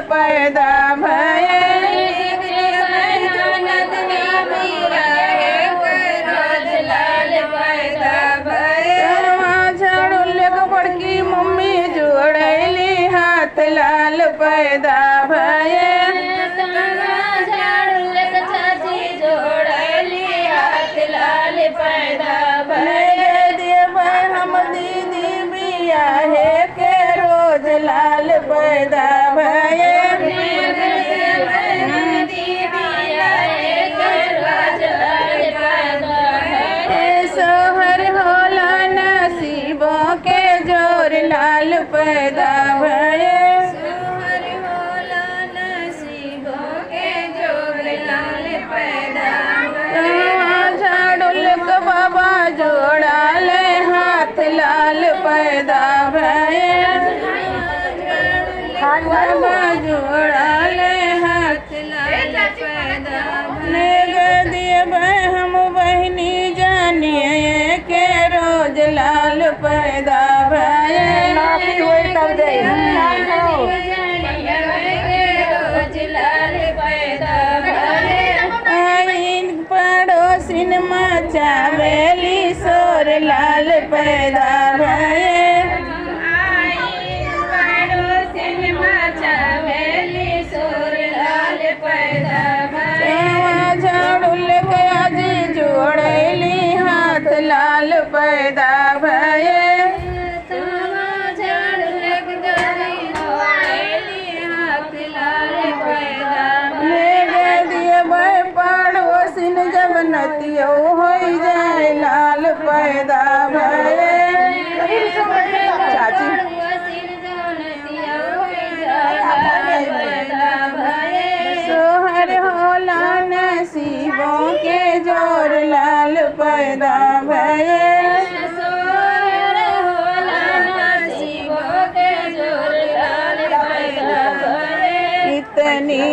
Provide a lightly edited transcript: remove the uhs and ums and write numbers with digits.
पैदा भये। झाड़ू लेके बड़की मम्मी जोड़ैली हाथ लाल पैदा भये। लाल पैदा भये। सोहर होला नसीबों के जोर लाल पैदा भये। झाड़ू लेके बाबा जोड़ा ले हाथ लाल पैदा भये। बाबा जोड़ा ले हाथ लाल पैदा दिए हम बहनी जानिए के रोज लाल पैदा भये। पड़ोसिन मचावेली शोर लाल पैदा भये। झाड़ू लेके आज जोड़ैली हाथ लाल पैदा भये। पड़ोसिन जब नतियो हो जाए लाल पैदा भये। चाची सोहर होला नसीबों के जोर लाल पैदा भये। इतनी